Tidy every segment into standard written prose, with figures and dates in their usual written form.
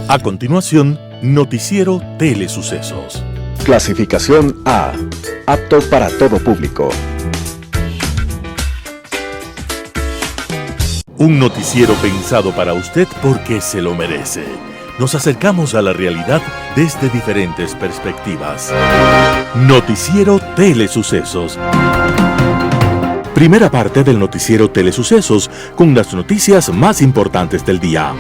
A continuación, Noticiero Telesucesos. Clasificación A. Apto para todo público. Un noticiero pensado para usted porque se lo merece. Nos acercamos a la realidad desde diferentes perspectivas. Noticiero Telesucesos. Primera parte del Noticiero Telesucesos con las noticias más importantes del día.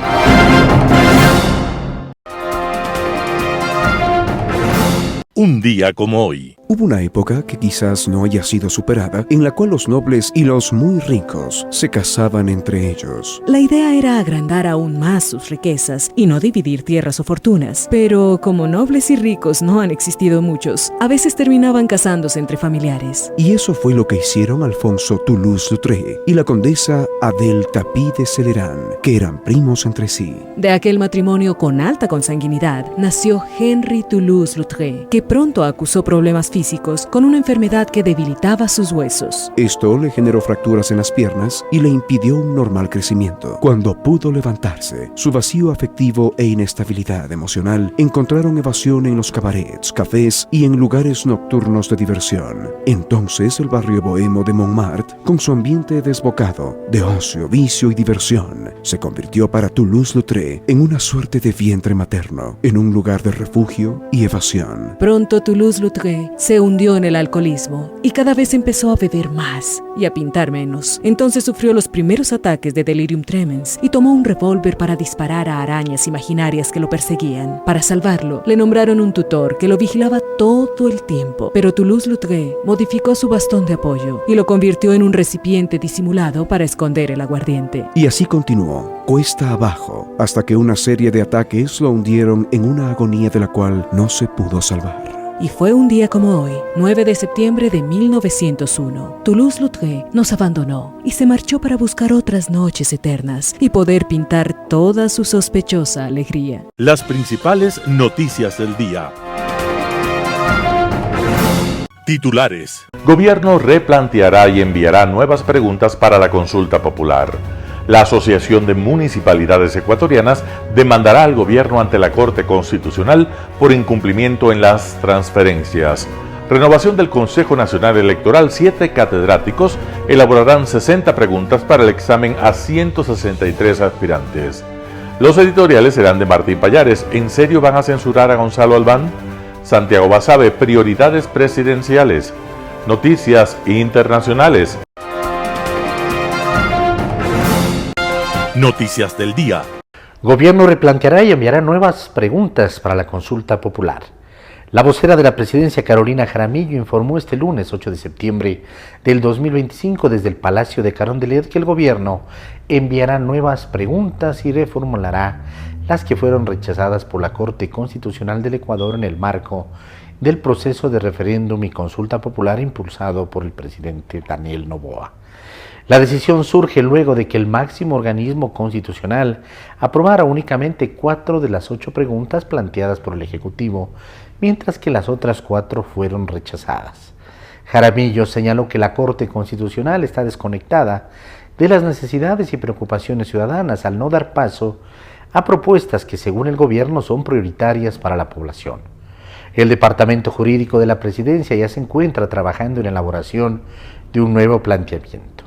Un día como hoy. Hubo una época que quizás no haya sido superada, en la cual los nobles y los muy ricos se casaban entre ellos. La idea era agrandar aún más sus riquezas y no dividir tierras o fortunas. Pero como nobles y ricos no han existido muchos, a veces terminaban casándose entre familiares. Y eso fue lo que hicieron Alfonso Toulouse-Lautrec y la condesa Adèle Tapie de Celeran, que eran primos entre sí. De aquel matrimonio con alta consanguinidad nació Henry Toulouse-Lautrec, que pronto acusó problemas físicos con una enfermedad que debilitaba sus huesos. Esto le generó fracturas en las piernas y le impidió un normal crecimiento. Cuando pudo levantarse, su vacío afectivo e inestabilidad emocional encontraron evasión en los cabarets, cafés y en lugares nocturnos de diversión. Entonces el barrio bohemo de Montmartre, con su ambiente desbocado de ocio, vicio y diversión, se convirtió para Toulouse-Lautrec en una suerte de vientre materno, en un lugar de refugio y evasión. Pronto Toulouse-Lautrec se hundió en el alcoholismo y cada vez empezó a beber más y a pintar menos. Entonces sufrió los primeros ataques de delirium tremens y tomó un revólver para disparar a arañas imaginarias que lo perseguían. Para salvarlo, le nombraron un tutor que lo vigilaba todo el tiempo, pero Toulouse-Lautrec modificó su bastón de apoyo y lo convirtió en un recipiente disimulado para esconder el aguardiente. Y así continuó, cuesta abajo, hasta que una serie de ataques lo hundieron en una agonía de la cual no se pudo salvar. Y fue un día como hoy, 9 de septiembre de 1901. Toulouse-Lautrec nos abandonó y se marchó para buscar otras noches eternas y poder pintar toda su sospechosa alegría. Las principales noticias del día. Titulares. Gobierno replanteará y enviará nuevas preguntas para la consulta popular. La Asociación de Municipalidades Ecuatorianas demandará al gobierno ante la Corte Constitucional por incumplimiento en las transferencias. Renovación del Consejo Nacional Electoral. 7 catedráticos elaborarán 60 preguntas para el examen a 163 aspirantes. Los editoriales serán de Martín Pallares. ¿En serio van a censurar a Gonzalo Albán? Santiago Basabe. Prioridades presidenciales. Noticias internacionales. Noticias del día. Gobierno replanteará y enviará nuevas preguntas para la consulta popular. La vocera de la presidencia, Carolina Jaramillo, informó este lunes 8 de septiembre del 2025 desde el Palacio de Carondelet que el gobierno enviará nuevas preguntas y reformulará las que fueron rechazadas por la Corte Constitucional del Ecuador en el marco del proceso de referéndum y consulta popular impulsado por el presidente Daniel Noboa. La decisión surge luego de que el máximo organismo constitucional aprobara únicamente 4 de las 8 preguntas planteadas por el Ejecutivo, mientras que las otras 4 fueron rechazadas. Jaramillo señaló que la Corte Constitucional está desconectada de las necesidades y preocupaciones ciudadanas al no dar paso a propuestas que, según el gobierno, son prioritarias para la población. El Departamento Jurídico de la Presidencia ya se encuentra trabajando en la elaboración de un nuevo planteamiento.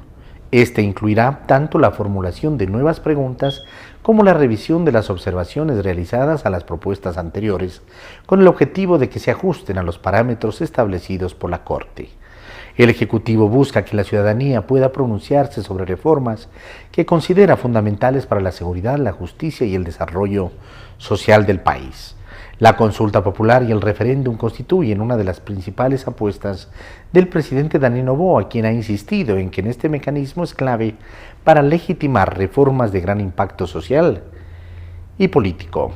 Este incluirá tanto la formulación de nuevas preguntas como la revisión de las observaciones realizadas a las propuestas anteriores, con el objetivo de que se ajusten a los parámetros establecidos por la Corte. El Ejecutivo busca que la ciudadanía pueda pronunciarse sobre reformas que considera fundamentales para la seguridad, la justicia y el desarrollo social del país. La consulta popular y el referéndum constituyen una de las principales apuestas del presidente Daniel Noboa, quien ha insistido en que este mecanismo es clave para legitimar reformas de gran impacto social y político.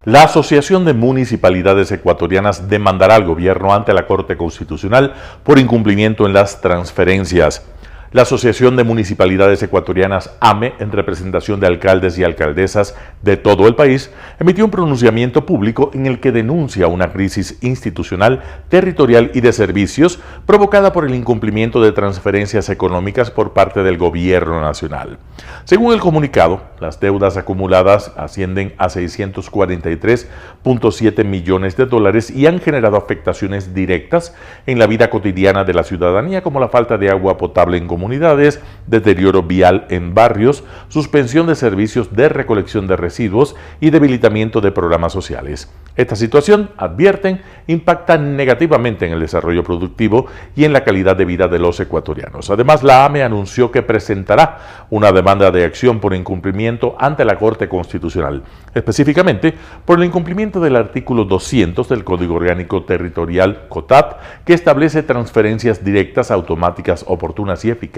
La Asociación de Municipalidades Ecuatorianas demandará al gobierno ante la Corte Constitucional por incumplimiento en las transferencias. La Asociación de Municipalidades Ecuatorianas, AME, en representación de alcaldes y alcaldesas de todo el país, emitió un pronunciamiento público en el que denuncia una crisis institucional, territorial y de servicios provocada por el incumplimiento de transferencias económicas por parte del gobierno nacional. Según el comunicado, las deudas acumuladas ascienden a 643.7 millones de dólares y han generado afectaciones directas en la vida cotidiana de la ciudadanía, como la falta de agua potable en comunidades, deterioro vial en barrios, suspensión de servicios de recolección de residuos y debilitamiento de programas sociales. Esta situación, advierten, impacta negativamente en el desarrollo productivo y en la calidad de vida de los ecuatorianos. Además, la AME anunció que presentará una demanda de acción por incumplimiento ante la Corte Constitucional, específicamente por el incumplimiento del artículo 200 del Código Orgánico Territorial COTAT, que establece transferencias directas, automáticas, oportunas y eficaces,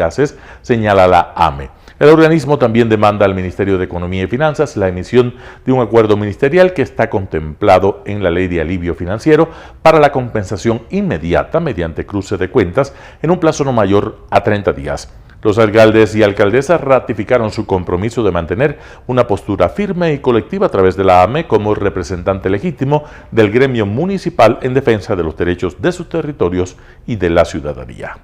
señala la AME. El organismo también demanda al Ministerio de Economía y Finanzas la emisión de un acuerdo ministerial que está contemplado en la Ley de Alivio Financiero para la compensación inmediata mediante cruce de cuentas en un plazo no mayor a 30 días. Los alcaldes y alcaldesas ratificaron su compromiso de mantener una postura firme y colectiva a través de la AME como representante legítimo del gremio municipal en defensa de los derechos de sus territorios y de la ciudadanía.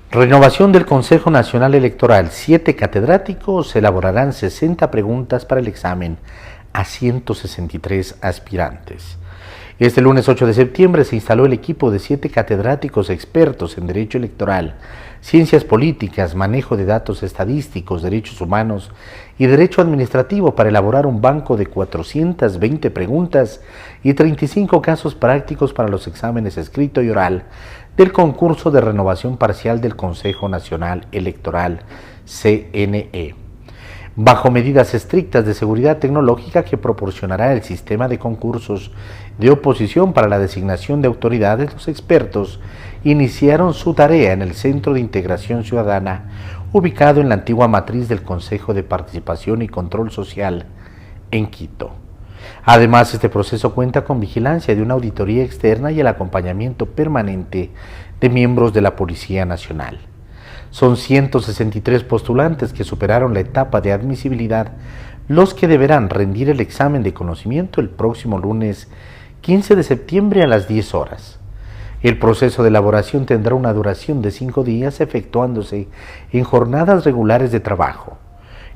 Renovación del Consejo Nacional Electoral. 7 catedráticos elaborarán 60 preguntas para el examen a 163 aspirantes. Este lunes 8 de septiembre se instaló el equipo de 7 catedráticos expertos en Derecho Electoral, Ciencias Políticas, Manejo de Datos Estadísticos, Derechos Humanos y Derecho Administrativo para elaborar un banco de 420 preguntas y 35 casos prácticos para los exámenes escrito y oral del concurso de renovación parcial del Consejo Nacional Electoral, CNE, bajo medidas estrictas de seguridad tecnológica que proporcionará el sistema de concursos de oposición para la designación de autoridades. Los expertos iniciaron su tarea en el Centro de Integración Ciudadana, ubicado en la antigua matriz del Consejo de Participación y Control Social, en Quito. Además, este proceso cuenta con vigilancia de una auditoría externa y el acompañamiento permanente de miembros de la Policía Nacional. Son 163 postulantes que superaron la etapa de admisibilidad, los que deberán rendir el examen de conocimiento el próximo lunes 15 de septiembre a las 10 horas. El proceso de elaboración tendrá una duración de 5 días, efectuándose en jornadas regulares de trabajo.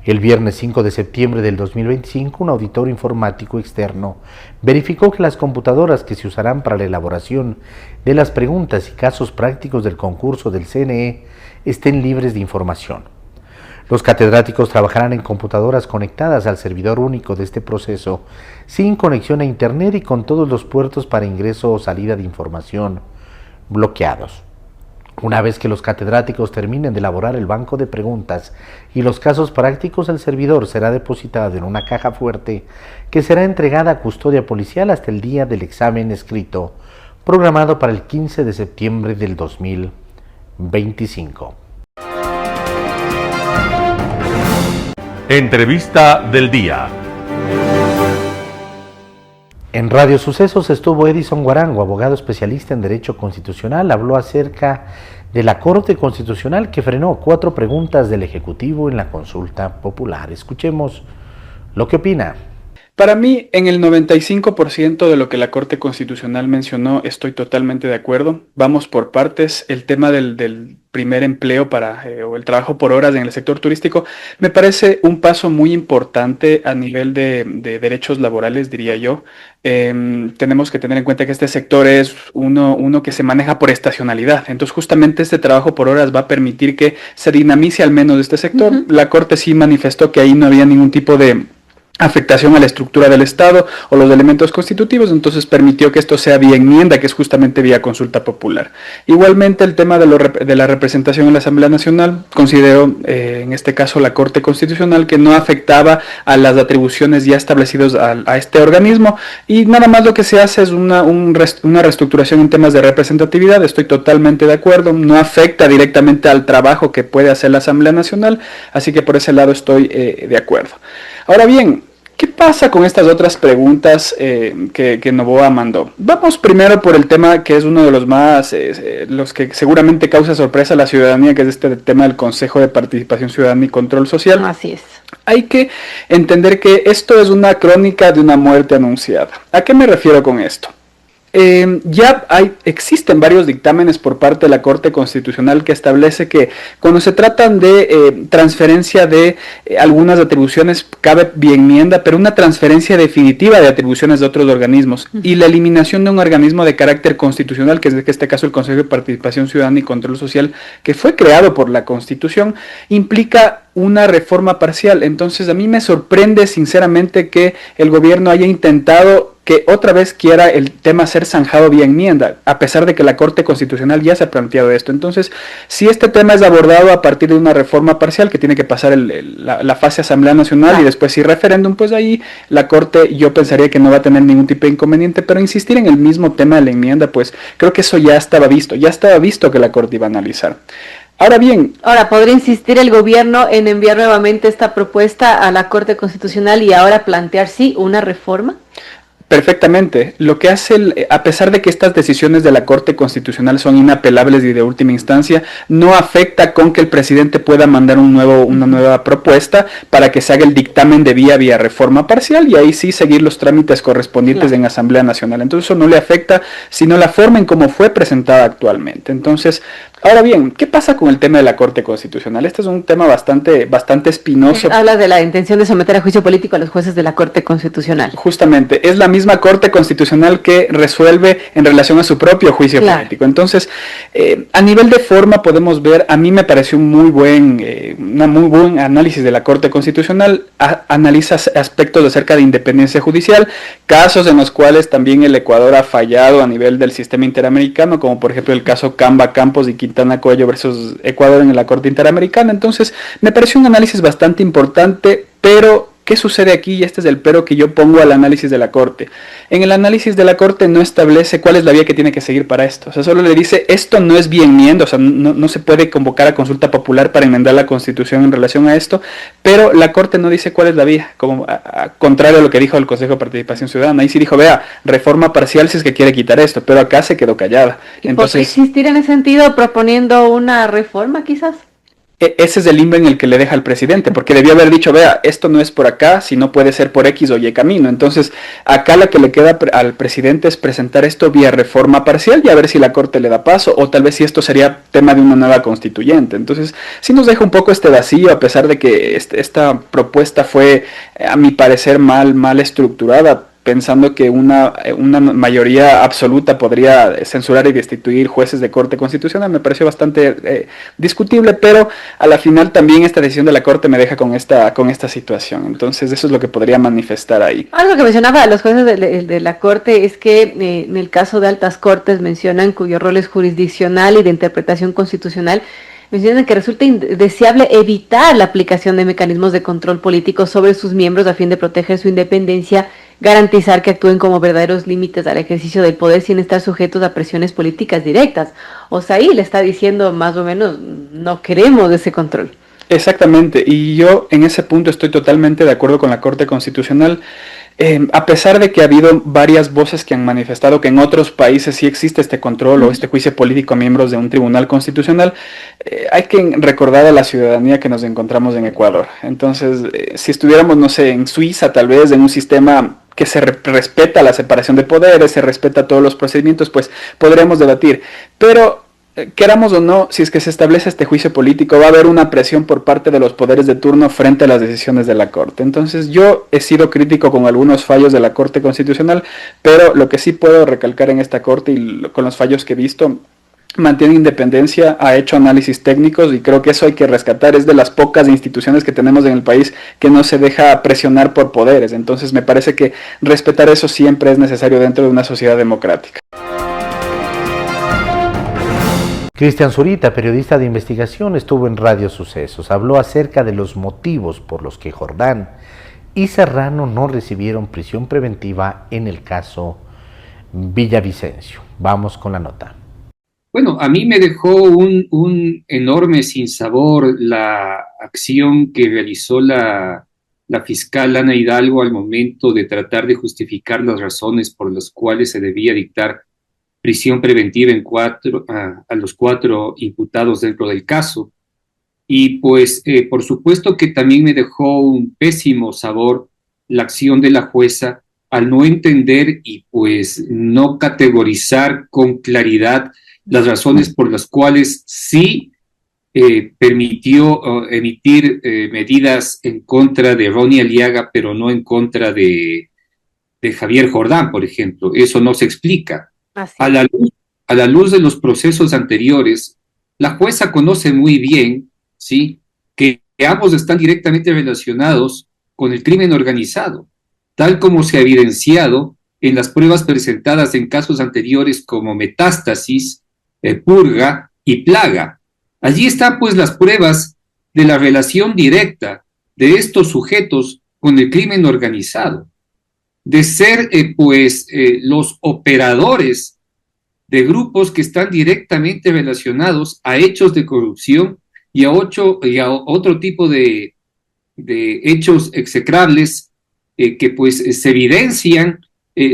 El viernes 5 de septiembre del 2025, un auditor informático externo verificó que las computadoras que se usarán para la elaboración de las preguntas y casos prácticos del concurso del CNE estén libres de información. Los catedráticos trabajarán en computadoras conectadas al servidor único de este proceso, sin conexión a Internet y con todos los puertos para ingreso o salida de información bloqueados. Una vez que los catedráticos terminen de elaborar el banco de preguntas y los casos prácticos, el servidor será depositado en una caja fuerte que será entregada a custodia policial hasta el día del examen escrito, programado para el 15 de septiembre del 2025. Entrevista del día. En Radio Sucesos estuvo Edison Guarango, abogado especialista en Derecho Constitucional. Habló acerca de la Corte Constitucional que frenó 4 preguntas del Ejecutivo en la consulta popular. Escuchemos lo que opina. Para mí, en el 95% de lo que la Corte Constitucional mencionó, estoy totalmente de acuerdo. Vamos por partes. El tema del primer empleo o el trabajo por horas en el sector turístico me parece un paso muy importante a nivel de derechos laborales, diría yo. Tenemos que tener en cuenta que este sector es uno que se maneja por estacionalidad. Entonces, justamente este trabajo por horas va a permitir que se dinamice al menos este sector. La Corte sí manifestó que ahí no había ningún tipo de afectación a la estructura del Estado o los elementos constitutivos, entonces permitió que esto sea vía enmienda, que es justamente vía consulta popular. Igualmente, el tema de la representación en la Asamblea Nacional, consideró en este caso la Corte Constitucional que no afectaba a las atribuciones ya establecidas a este organismo, y nada más lo que se hace es una reestructuración en temas de representatividad. Estoy totalmente de acuerdo, no afecta directamente al trabajo que puede hacer la Asamblea Nacional, así que por ese lado estoy de acuerdo. Ahora bien, ¿Qué pasa con estas otras preguntas que Noboa mandó? Vamos primero por el tema que es uno de los más, los que seguramente causa sorpresa a la ciudadanía, que es este tema del Consejo de Participación Ciudadana y Control Social. Así es. Hay que entender que esto es una crónica de una muerte anunciada. ¿A qué me refiero con esto? Existen varios dictámenes por parte de la Corte Constitucional que establece que cuando se tratan de transferencia de algunas atribuciones cabe vía enmienda, pero una transferencia definitiva de atribuciones de otros organismos y la eliminación de un organismo de carácter constitucional, que es en este caso el Consejo de Participación Ciudadana y Control Social, que fue creado por la Constitución, implica una reforma parcial. Entonces a mí me sorprende sinceramente que el gobierno haya intentado que otra vez quiera el tema ser zanjado vía enmienda, a pesar de que la Corte Constitucional ya se ha planteado esto. Entonces, si este tema es abordado a partir de una reforma parcial que tiene que pasar la fase Asamblea Nacional y después si referéndum, pues ahí la Corte yo pensaría que no va a tener ningún tipo de inconveniente, pero insistir en el mismo tema de la enmienda, pues creo que eso ya estaba visto que la Corte iba a analizar. Ahora bien, ¿podría insistir el gobierno en enviar nuevamente esta propuesta a la Corte Constitucional y ahora plantear sí una reforma? Perfectamente. Lo que hace, a pesar de que estas decisiones de la Corte Constitucional son inapelables y de última instancia, no afecta con que el presidente pueda mandar una nueva propuesta para que se haga el dictamen de vía reforma parcial y ahí sí seguir los trámites correspondientes en Asamblea Nacional. Entonces eso no le afecta, sino la forma en cómo fue presentada actualmente. Entonces, ahora bien, ¿qué pasa con el tema de la Corte Constitucional? Este es un tema bastante espinoso. Habla de la intención de someter a juicio político a los jueces de la Corte Constitucional. Justamente, es la misma Corte Constitucional que resuelve en relación a su propio juicio político. Entonces, a nivel de forma podemos ver, a mí me pareció un muy buen análisis de la Corte Constitucional, analiza aspectos acerca de independencia judicial, casos en los cuales también el Ecuador ha fallado a nivel del sistema interamericano, como por ejemplo el caso Camba Campos y Quintana Coello versus Ecuador en la Corte Interamericana. Entonces, me pareció un análisis bastante importante, pero ¿qué sucede aquí? Y este es el pero que yo pongo al análisis de la Corte. En el análisis de la Corte no establece cuál es la vía que tiene que seguir para esto. O sea, solo le dice, esto no es vía enmienda, o sea, no se puede convocar a consulta popular para enmendar la Constitución en relación a esto, pero la Corte no dice cuál es la vía, como contrario a lo que dijo el Consejo de Participación Ciudadana. Ahí sí dijo, vea, reforma parcial si es que quiere quitar esto, pero acá se quedó callada. Entonces, ¿por qué insistir en ese sentido proponiendo una reforma quizás? Ese es el limbo en el que le deja al presidente, porque debió haber dicho, vea, esto no es por acá, sino puede ser por X o Y camino. Entonces, acá la que le queda al presidente es presentar esto vía reforma parcial y a ver si la Corte le da paso, o tal vez si esto sería tema de una nueva constituyente. Entonces, sí nos deja un poco este vacío, a pesar de que esta propuesta fue, a mi parecer, mal estructurada, pensando que una mayoría absoluta podría censurar y destituir jueces de Corte Constitucional. Me pareció bastante discutible, pero a la final también esta decisión de la Corte me deja con esta situación. Entonces eso es lo que podría manifestar ahí. Algo que mencionaba los jueces de la Corte es que en el caso de altas cortes mencionan cuyo rol es jurisdiccional y de interpretación constitucional, mencionan que resulta indeseable evitar la aplicación de mecanismos de control político sobre sus miembros a fin de proteger su independencia, garantizar que actúen como verdaderos límites al ejercicio del poder sin estar sujetos a presiones políticas directas. O sea, ahí le está diciendo más o menos, no queremos ese control. Exactamente, y yo en ese punto estoy totalmente de acuerdo con la Corte Constitucional. A pesar de que ha habido varias voces que han manifestado que en otros países sí existe este control o este juicio político a miembros de un tribunal constitucional, hay que recordar a la ciudadanía que nos encontramos en Ecuador. Entonces, si estuviéramos, no sé, en Suiza tal vez, en un sistema que se respeta la separación de poderes, se respeta todos los procedimientos, pues podremos debatir. Pero queramos o no, si es que se establece este juicio político, va a haber una presión por parte de los poderes de turno frente a las decisiones de la Corte. Entonces yo he sido crítico con algunos fallos de la Corte Constitucional, pero lo que sí puedo recalcar en esta Corte y con los fallos que he visto, mantiene independencia, ha hecho análisis técnicos y creo que eso hay que rescatar. Es de las pocas instituciones que tenemos en el país que no se deja presionar por poderes. Entonces me parece que respetar eso siempre es necesario dentro de una sociedad democrática. Cristian Zurita, periodista de investigación, estuvo en Radio Sucesos. Habló acerca de los motivos por los que Jordán y Serrano no recibieron prisión preventiva en el caso Villavicencio. Vamos con la nota. Bueno, a mí me dejó un enorme sinsabor la acción que realizó la la fiscal Ana Hidalgo, al momento de tratar de justificar las razones por las cuales se debía dictar prisión preventiva a los 4 imputados dentro del caso. Y pues, por supuesto que también me dejó un pésimo sabor la acción de la jueza al no entender y pues no categorizar con claridad las razones por las cuales sí permitió emitir medidas en contra de Ronnie Aliaga, pero no en contra de Javier Jordán, por ejemplo. Eso no se explica. A la luz de los procesos anteriores, la jueza conoce muy bien, ¿sí?, que ambos están directamente relacionados con el crimen organizado, tal como se ha evidenciado en las pruebas presentadas en casos anteriores como Metástasis, Purga y Plaga. Allí están pues las pruebas de la relación directa de estos sujetos con el crimen organizado, de ser los operadores de grupos que están directamente relacionados a hechos de corrupción y a otro tipo de hechos execrables que pues se evidencian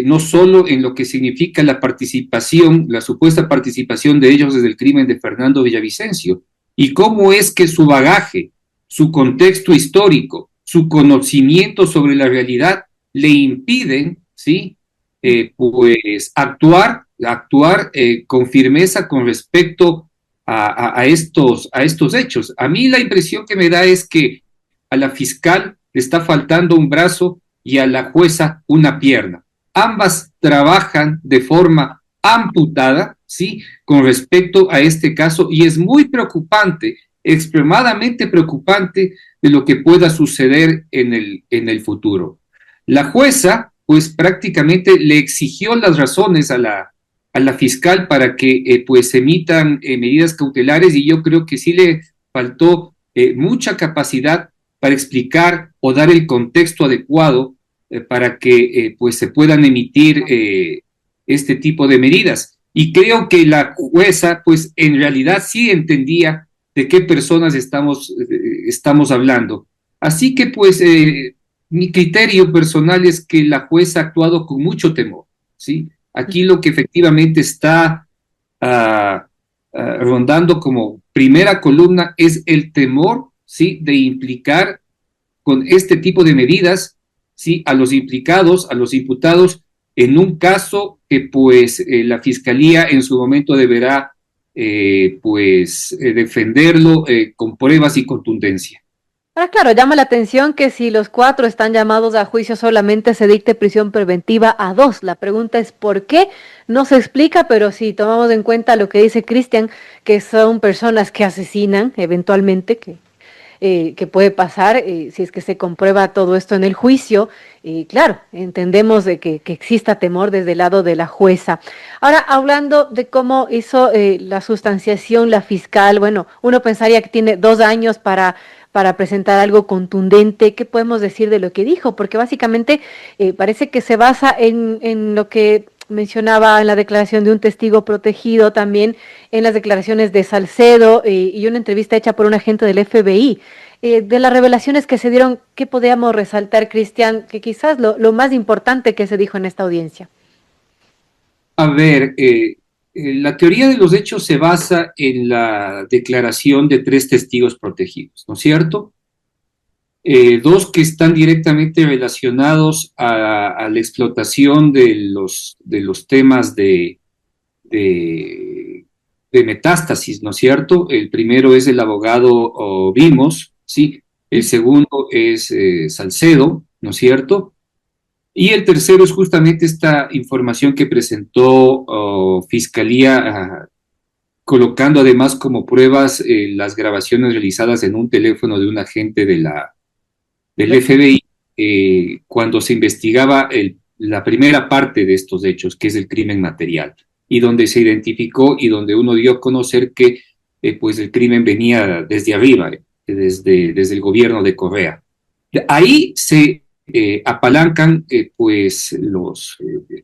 no solo en lo que significa la participación, la supuesta participación de ellos desde el crimen de Fernando Villavicencio, y cómo es que su bagaje, su contexto histórico, su conocimiento sobre la realidad le impiden, ¿sí?, pues actuar con firmeza con respecto a estos hechos. A mí la impresión que me da es que a la fiscal le está faltando un brazo y a la jueza una pierna. Ambas trabajan de forma amputada, ¿sí?, con respecto a este caso, y es muy preocupante, extremadamente preocupante de lo que pueda suceder en el futuro. La jueza, pues prácticamente le exigió las razones a la fiscal para que pues emitan medidas cautelares, y yo creo que sí le faltó mucha capacidad para explicar o dar el contexto adecuado para que pues se puedan emitir este tipo de medidas. Y creo que la jueza pues en realidad sí entendía de qué personas estamos hablando. Así que pues mi criterio personal es que la jueza ha actuado con mucho temor, ¿sí? Aquí lo que efectivamente está rondando como primera columna es el temor, ¿sí?, de implicar con este tipo de medidas, ¿sí?, a los implicados, a los imputados, en un caso que pues la Fiscalía en su momento deberá defenderlo con pruebas y contundencia. Ahora, claro, llama la atención que si los 4 están llamados a juicio solamente se dicte prisión preventiva a 2. La pregunta es ¿por qué? No se explica, pero si tomamos en cuenta lo que dice Cristian, que son personas que asesinan eventualmente, que puede pasar si es que se comprueba todo esto en el juicio, claro, entendemos de que exista temor desde el lado de la jueza. Ahora, hablando de cómo hizo la sustanciación la fiscal, bueno, uno pensaría que tiene 2 años para presentar algo contundente. ¿Qué podemos decir de lo que dijo? Porque básicamente parece que se basa en lo que mencionaba en la declaración de un testigo protegido, también en las declaraciones de Salcedo y una entrevista hecha por un agente del FBI. De las revelaciones que se dieron, ¿qué podríamos resaltar, Cristian, que quizás lo más importante que se dijo en esta audiencia? A ver, la teoría de los hechos se basa en la declaración de 3 testigos protegidos, ¿no es cierto? 2 que están directamente relacionados a la explotación de los temas de Metástasis, ¿no es cierto? El primero es el abogado Vimos, ¿sí? El segundo es Salcedo, ¿no es cierto? Y el tercero es justamente esta información que presentó Fiscalía, colocando además como pruebas las grabaciones realizadas en un teléfono de un agente del FBI cuando se investigaba la primera parte de estos hechos, que es el crimen material, y donde se identificó y donde uno dio a conocer que pues el crimen venía desde arriba, desde el gobierno de Correa. Ahí se apalancan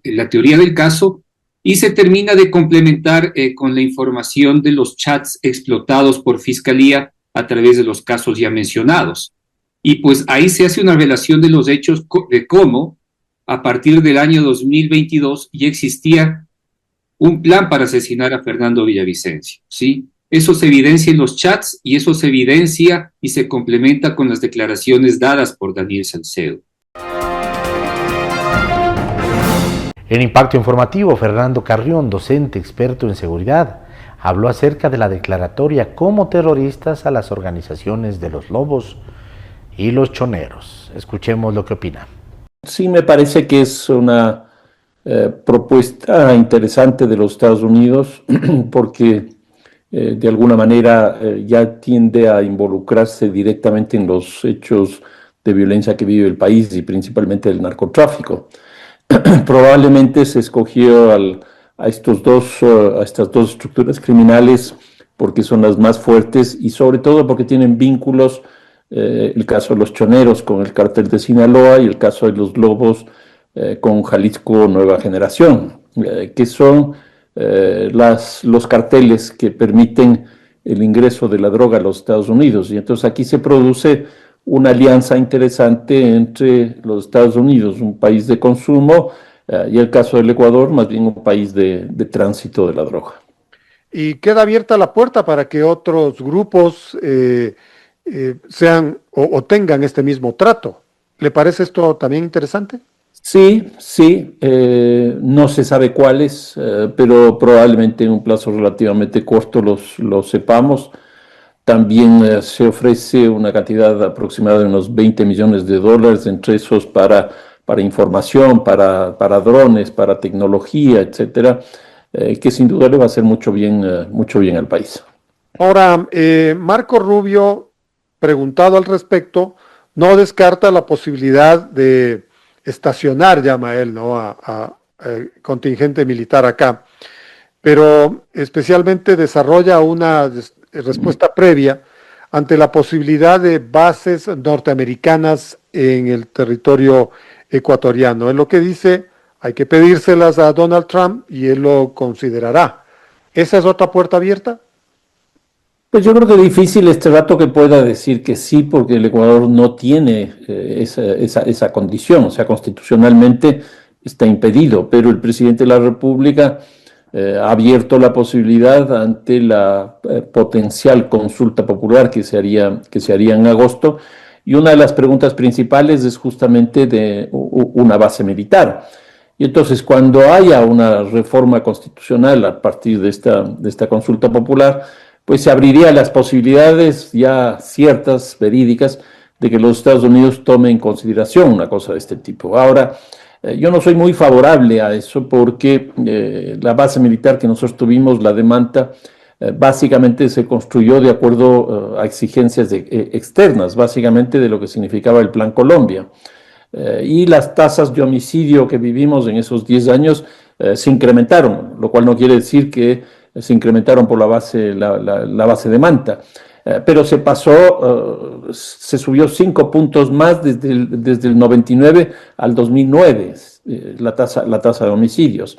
la teoría del caso y se termina de complementar con la información de los chats explotados por Fiscalía a través de los casos ya mencionados. Y pues ahí se hace una relación de los hechos de cómo a partir del año 2022 ya existía un plan para asesinar a Fernando Villavicencio, ¿sí? Eso se evidencia en los chats y eso se evidencia y se complementa con las declaraciones dadas por Daniel Salcedo. En Impacto Informativo, Fernando Carrión, docente experto en seguridad, habló acerca de la declaratoria como terroristas a las organizaciones de los lobos y los choneros. Escuchemos lo que opina. Sí, me parece que es una propuesta interesante de los Estados Unidos porque de alguna manera ya tiende a involucrarse directamente en los hechos de violencia que vive el país y principalmente el narcotráfico. Probablemente se escogió a estas dos estructuras criminales porque son las más fuertes y sobre todo porque tienen vínculos, el caso de los choneros con el cártel de Sinaloa y el caso de los lobos con Jalisco Nueva Generación, que son los carteles que permiten el ingreso de la droga a los Estados Unidos. Y entonces aquí se produce una alianza interesante entre los Estados Unidos, un país de consumo, y el caso del Ecuador, más bien un país de tránsito de la droga. Y queda abierta la puerta para que otros grupos sean o tengan este mismo trato. ¿Le parece esto también interesante? Sí, no se sabe cuáles, pero probablemente en un plazo relativamente corto los sepamos. También se ofrece una cantidad aproximada de unos $20 millones, entre esos para información, para drones, para tecnología, etcétera, que sin duda le va a hacer mucho bien al país. Ahora, Marco Rubio, preguntado al respecto, no descarta la posibilidad de estacionar, llama él, ¿no?, a contingente militar acá, pero especialmente desarrolla una respuesta previa ante la posibilidad de bases norteamericanas en el territorio ecuatoriano. Es lo que dice, hay que pedírselas a Donald Trump y él lo considerará. ¿Esa es otra puerta abierta? Pues yo creo que es difícil este rato que pueda decir que sí, porque el Ecuador no tiene esa condición, o sea, constitucionalmente está impedido, pero el presidente de la República ha abierto la posibilidad ante la potencial consulta popular que se haría en agosto, y una de las preguntas principales es justamente de una base militar. Y entonces cuando haya una reforma constitucional a partir de esta consulta popular, pues se abriría las posibilidades ya ciertas, verídicas, de que los Estados Unidos tomen en consideración una cosa de este tipo. Ahora, yo no soy muy favorable a eso porque la base militar que nosotros tuvimos, la de Manta, básicamente se construyó de acuerdo a exigencias externas, básicamente de lo que significaba el Plan Colombia. Y las tasas de homicidio que vivimos en esos 10 años se incrementaron, lo cual no quiere decir que se incrementaron por la base de Manta, pero se subió 5 puntos más desde el 99 al 2009, la tasa de homicidios.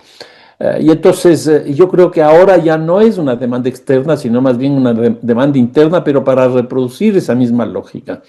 Y entonces yo creo que ahora ya no es una demanda externa, sino más bien una demanda interna, pero para reproducir esa misma lógica.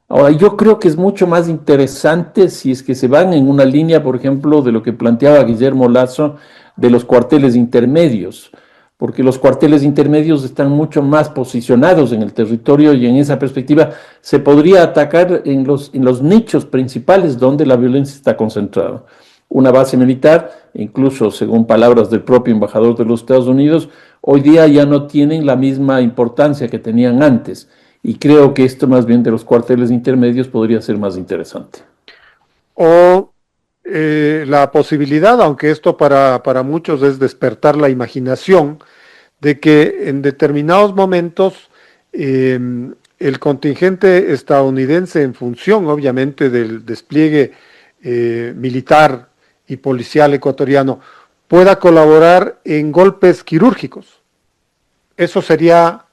Ahora, yo creo que es mucho más interesante si es que se van en una línea, por ejemplo, de lo que planteaba Guillermo Lasso, de los cuarteles intermedios, porque los cuarteles intermedios están mucho más posicionados en el territorio y en esa perspectiva se podría atacar en los nichos principales donde la violencia está concentrada. Una base militar, incluso según palabras del propio embajador de los Estados Unidos, hoy día ya no tienen la misma importancia que tenían antes. Y creo que esto más bien de los cuarteles intermedios podría ser más interesante. O la posibilidad, aunque esto para muchos es despertar la imaginación, de que en determinados momentos el contingente estadounidense, en función obviamente del despliegue militar y policial ecuatoriano, pueda colaborar en golpes quirúrgicos. ¿Eso sería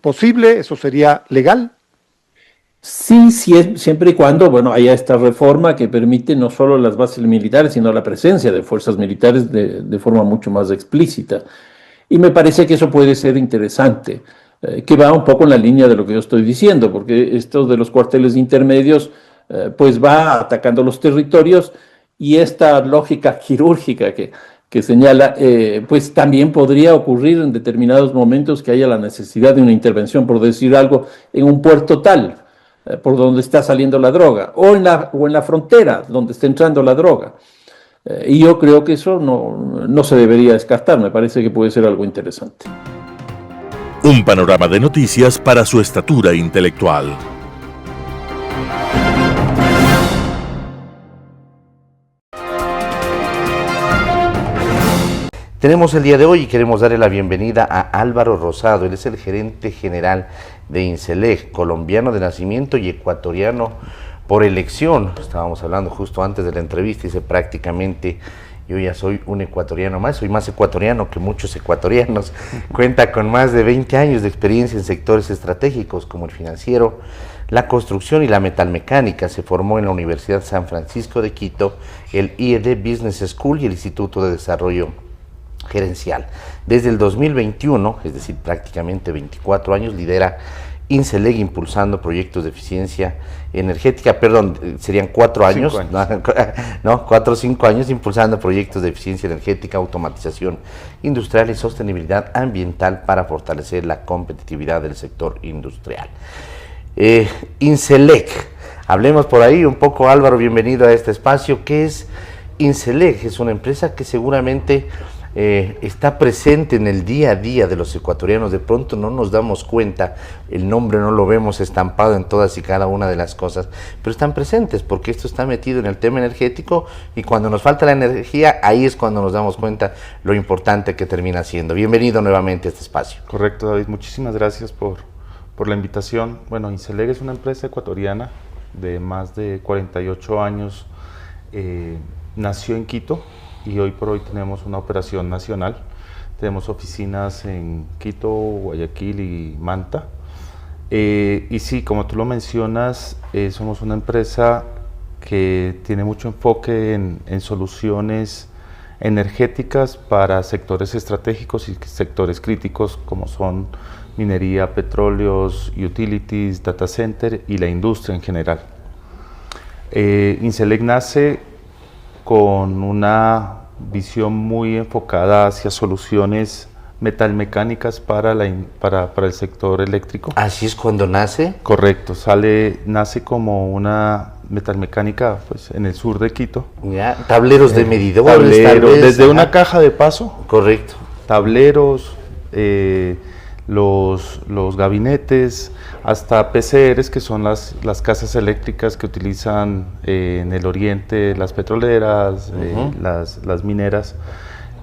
posible? ¿Eso sería legal? Sí, siempre y cuando, bueno, haya esta reforma que permite no solo las bases militares, sino la presencia de fuerzas militares de forma mucho más explícita. Y me parece que eso puede ser interesante. que va un poco en la línea de lo que yo estoy diciendo, porque esto de los cuarteles intermedios pues va atacando los territorios, y esta lógica quirúrgica que señala, pues también podría ocurrir en determinados momentos que haya la necesidad de una intervención, por decir algo, en un puerto tal, por donde está saliendo la droga, o en la frontera, donde está entrando la droga. Y yo creo que eso no se debería descartar, me parece que puede ser algo interesante. Un panorama de noticias para su estatura intelectual. Tenemos el día de hoy y queremos darle la bienvenida a Álvaro Rosado. Él es el gerente general de Inselec, colombiano de nacimiento y ecuatoriano por elección. Estábamos hablando justo antes de la entrevista, dice prácticamente yo ya soy un ecuatoriano más, soy más ecuatoriano que muchos ecuatorianos. Cuenta con más de 20 años de experiencia en sectores estratégicos como el financiero, la construcción y la metalmecánica. Se formó en la Universidad San Francisco de Quito, el IED Business School y el Instituto de Desarrollo Gerencial. Desde el 2021, es decir, prácticamente 24 años, lidera Inselec impulsando proyectos de eficiencia energética, serían 4 años, 4 o 5 años impulsando proyectos de eficiencia energética, automatización industrial y sostenibilidad ambiental para fortalecer la competitividad del sector industrial. Inselec, hablemos por ahí un poco. Álvaro, bienvenido a este espacio. ¿Qué es Inselec? Es una empresa que seguramente está presente en el día a día de los ecuatorianos. De pronto no nos damos cuenta, el nombre no lo vemos estampado en todas y cada una de las cosas, pero están presentes porque esto está metido en el tema energético, y cuando nos falta la energía, ahí es cuando nos damos cuenta lo importante que termina siendo. Bienvenido nuevamente a este espacio. Correcto, David, muchísimas gracias por la invitación. Bueno, Inselec es una empresa ecuatoriana de más de 48 años, nació en Quito, y hoy por hoy tenemos una operación nacional. Tenemos oficinas en Quito, Guayaquil y Manta. Y sí, como tú lo mencionas, somos una empresa que tiene mucho enfoque en soluciones energéticas para sectores estratégicos y sectores críticos como son minería, petróleos, utilities, data center y la industria en general. Inselec nace con una visión muy enfocada hacia soluciones metalmecánicas para el sector eléctrico. ¿Así es cuando nace? Correcto, nace como una metalmecánica pues, en el sur de Quito. Ya, tableros de medidores, desde una caja de paso. Correcto. Tableros, los gabinetes, hasta PCRs, que son las casas eléctricas que utilizan en el oriente las petroleras, las mineras.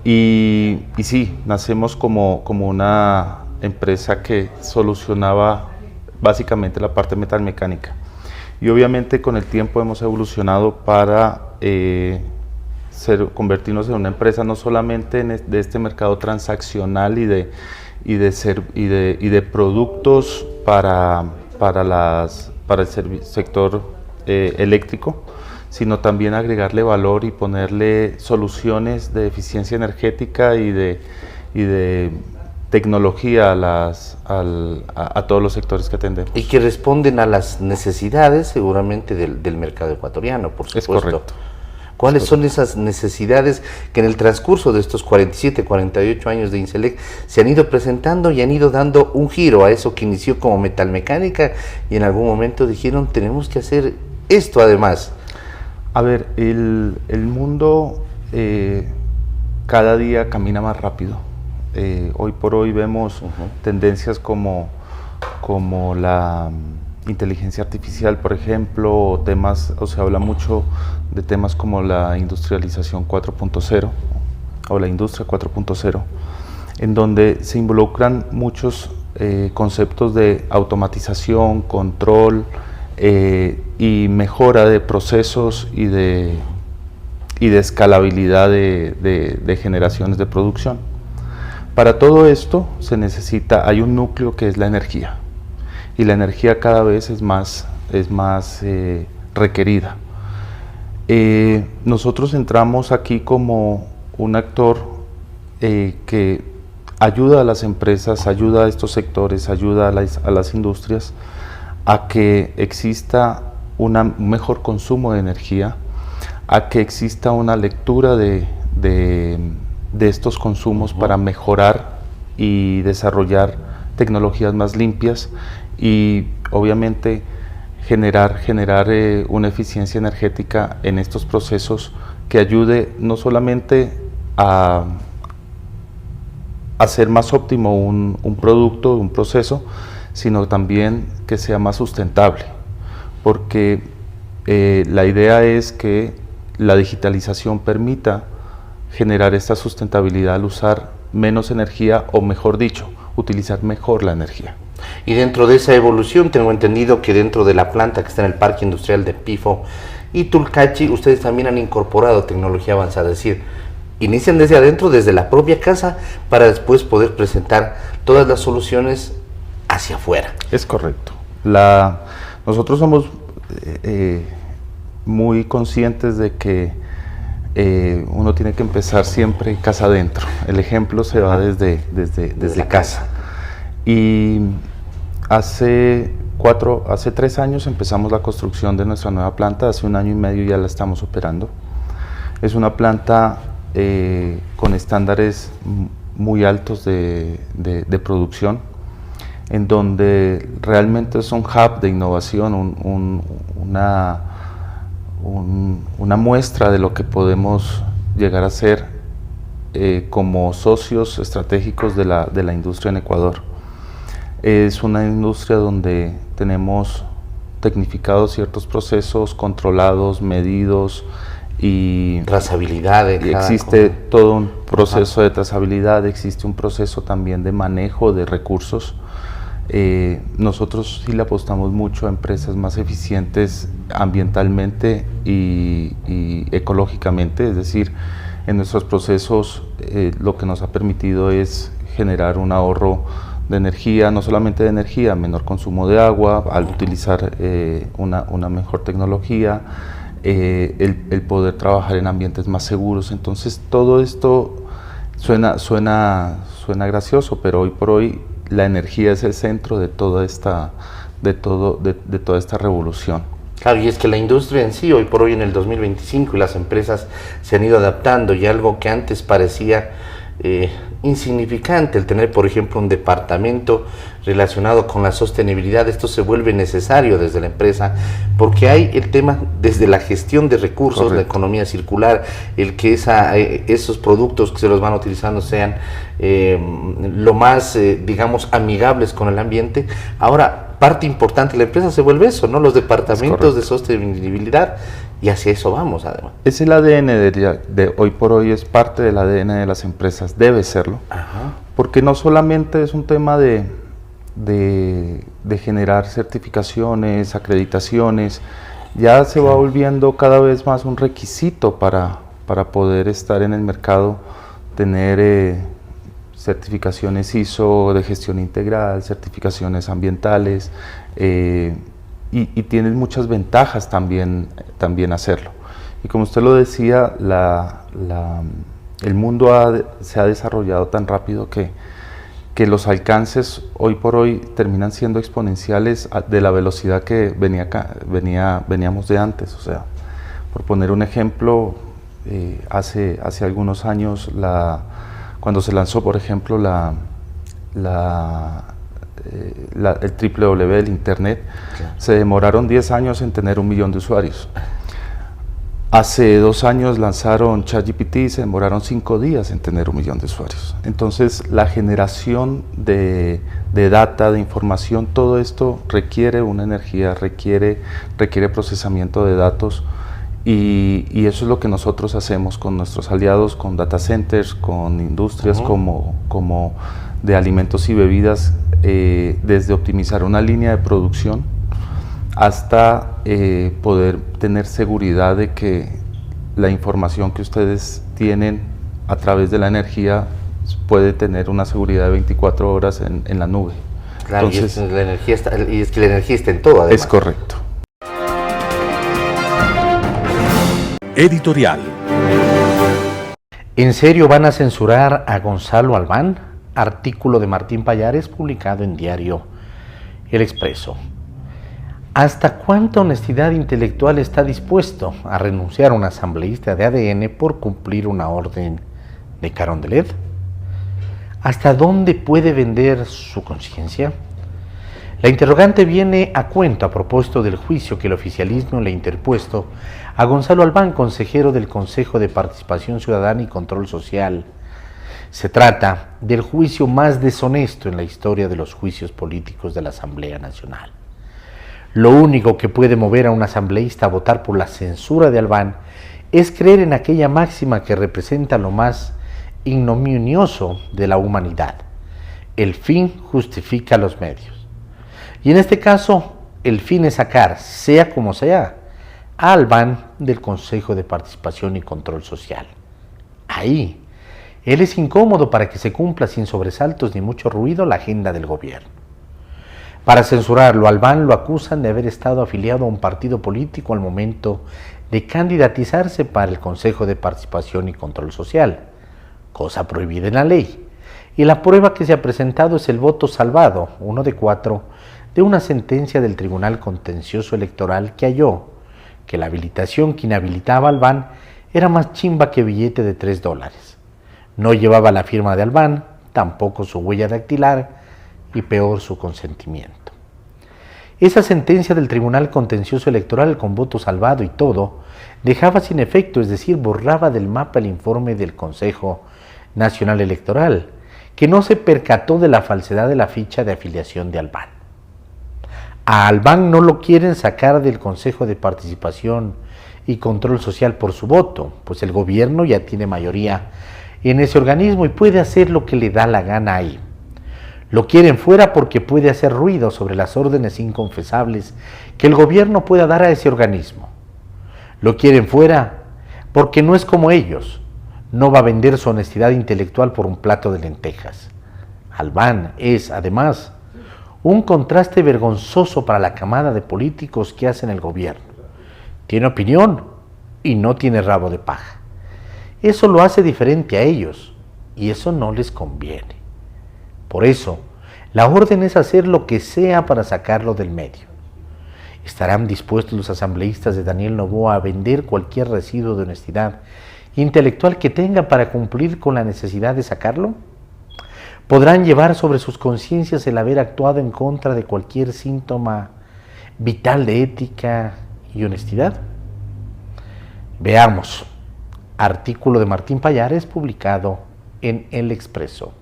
Y sí, nacemos como una empresa que solucionaba básicamente la parte metalmecánica. Y obviamente con el tiempo hemos evolucionado para convertirnos en una empresa no solamente de este mercado transaccional y de productos para el sector eléctrico, sino también agregarle valor y ponerle soluciones de eficiencia energética y de tecnología a todos los sectores que atendemos. Y que responden a las necesidades seguramente del mercado ecuatoriano, por supuesto. Es correcto. ¿Cuáles son esas necesidades que en el transcurso de estos 47, 48 años de Inselec se han ido presentando y han ido dando un giro a eso que inició como metalmecánica y en algún momento dijeron tenemos que hacer esto además? A ver, el mundo cada día camina más rápido. Hoy por hoy vemos tendencias como la inteligencia artificial, por ejemplo, o se habla mucho de temas como la industrialización 4.0 o la industria 4.0, en donde se involucran muchos conceptos de automatización, control y mejora de procesos y de escalabilidad de generaciones de producción. Para todo esto hay un núcleo que es la energía, y la energía cada vez es más requerida. Nosotros entramos aquí como un actor que ayuda a las empresas, ayuda a estos sectores, ayuda a las industrias a que exista un mejor consumo de energía, a que exista una lectura de estos consumos para mejorar y desarrollar tecnologías más limpias y obviamente generar una eficiencia energética en estos procesos que ayude no solamente a hacer más óptimo un producto, un proceso, sino también que sea más sustentable, porque la idea es que la digitalización permita generar esta sustentabilidad al usar menos energía, o mejor dicho, utilizar mejor la energía. Y dentro de esa evolución tengo entendido que dentro de la planta que está en el Parque Industrial de Pifo y Tulcachi, ustedes también han incorporado tecnología avanzada, es decir, inician desde adentro, desde la propia casa, para después poder presentar todas las soluciones hacia afuera. Es correcto. Nosotros somos muy conscientes de que uno tiene que empezar siempre casa adentro. El ejemplo se va desde casa. Y hace 3 años empezamos la construcción de nuestra nueva planta, hace 1 año y medio ya la estamos operando. Es una planta con estándares muy altos de producción, en donde realmente es un hub de innovación, una muestra de lo que podemos llegar a ser como socios estratégicos de la industria en Ecuador. Es una industria donde tenemos tecnificados ciertos procesos, controlados, medidos, y trazabilidad. Existe todo un proceso de trazabilidad, existe un proceso también de manejo de recursos. Nosotros sí le apostamos mucho a empresas más eficientes ambientalmente y ecológicamente, es decir, en nuestros procesos lo que nos ha permitido es generar un ahorro de energía, no solamente de energía, menor consumo de agua, al utilizar una mejor tecnología, el poder trabajar en ambientes más seguros. Entonces todo esto suena gracioso, pero hoy por hoy la energía es el centro de toda esta revolución. Claro, y es que la industria en sí, hoy por hoy en el 2025, y las empresas se han ido adaptando, y algo que antes parecía insignificante, el tener por ejemplo un departamento relacionado con la sostenibilidad, esto se vuelve necesario desde la empresa, porque hay el tema desde la gestión de recursos. Correcto. La economía circular, el que esos productos que se los van utilizando sean lo más, digamos, amigables con el ambiente. Ahora, parte importante de la empresa se vuelve eso, ¿no? Los departamentos de sostenibilidad, y hacia eso vamos además. Es el ADN de hoy por hoy, es parte del ADN de las empresas, debe serlo. Ajá. Porque no solamente es un tema de generar certificaciones, acreditaciones, ya se va volviendo cada vez más un requisito para poder estar en el mercado, tener certificaciones ISO de gestión integral, certificaciones ambientales, y tiene muchas ventajas también hacerlo. Y como usted lo decía, el mundo se ha desarrollado tan rápido que los alcances hoy por hoy terminan siendo exponenciales de la velocidad que veníamos de antes. O sea, por poner un ejemplo, hace algunos años, cuando se lanzó, por ejemplo, el www del Internet, claro, se demoraron 10 años en tener 1 millón de usuarios. Hace 2 años lanzaron ChatGPT y se demoraron 5 días en tener 1 millón de usuarios. Entonces, la generación de data, de información, todo esto requiere una energía, requiere procesamiento de datos, y eso es lo que nosotros hacemos con nuestros aliados, con data centers, con industrias como de alimentos y bebidas, desde optimizar una línea de producción hasta poder tener seguridad de que la información que ustedes tienen a través de la energía puede tener una seguridad de 24 horas en la nube. Claro. Entonces, y es que la energía está en todo, además. Es correcto. Editorial. ¿En serio van a censurar a Gonzalo Albán? Artículo de Martín Pallares publicado en diario El Expreso. ¿Hasta cuánta honestidad intelectual está dispuesto a renunciar un asambleísta de ADN por cumplir una orden de Carondelet? ¿Hasta dónde puede vender su conciencia? La interrogante viene a cuento a propósito del juicio que el oficialismo le ha interpuesto a Gonzalo Albán, consejero del Consejo de Participación Ciudadana y Control Social. Se trata del juicio más deshonesto en la historia de los juicios políticos de la Asamblea Nacional. Lo único que puede mover a un asambleísta a votar por la censura de Albán es creer en aquella máxima que representa lo más ignominioso de la humanidad: el fin justifica los medios. Y en este caso, el fin es sacar, sea como sea, a Albán del Consejo de Participación y Control Social. Ahí, él es incómodo para que se cumpla sin sobresaltos ni mucho ruido la agenda del gobierno. Para censurarlo, Albán lo acusan de haber estado afiliado a un partido político al momento de candidatizarse para el Consejo de Participación y Control Social, cosa prohibida en la ley. Y la prueba que se ha presentado es el voto salvado, 1 de 4, de una sentencia del Tribunal Contencioso Electoral que halló que la habilitación que inhabilitaba a Albán era más chimba que billete de $3. No llevaba la firma de Albán, tampoco su huella dactilar y peor su consentimiento. Esa sentencia del Tribunal Contencioso Electoral con voto salvado y todo dejaba sin efecto, es decir, borraba del mapa el informe del Consejo Nacional Electoral, que no se percató de la falsedad de la ficha de afiliación de Albán. A Albán no lo quieren sacar del Consejo de Participación y Control Social por su voto, pues el gobierno ya tiene mayoría en ese organismo y puede hacer lo que le da la gana ahí. Lo quieren fuera porque puede hacer ruido sobre las órdenes inconfesables que el gobierno pueda dar a ese organismo. Lo quieren fuera porque no es como ellos, no va a vender su honestidad intelectual por un plato de lentejas. Albán es, además, un contraste vergonzoso para la camada de políticos que hacen el gobierno. Tiene opinión y no tiene rabo de paja. Eso lo hace diferente a ellos y eso no les conviene. Por eso, la orden es hacer lo que sea para sacarlo del medio. ¿Estarán dispuestos los asambleístas de Daniel Noboa a vender cualquier residuo de honestidad intelectual que tenga para cumplir con la necesidad de sacarlo? ¿Podrán llevar sobre sus conciencias el haber actuado en contra de cualquier síntoma vital de ética y honestidad? Veamos. Artículo de Martín Pallares publicado en El Expreso.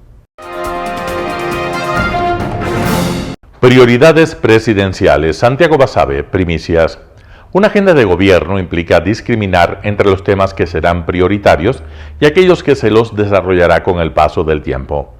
Prioridades presidenciales. Santiago Basabe, primicias. Una agenda de gobierno implica discriminar entre los temas que serán prioritarios y aquellos que se los desarrollará con el paso del tiempo.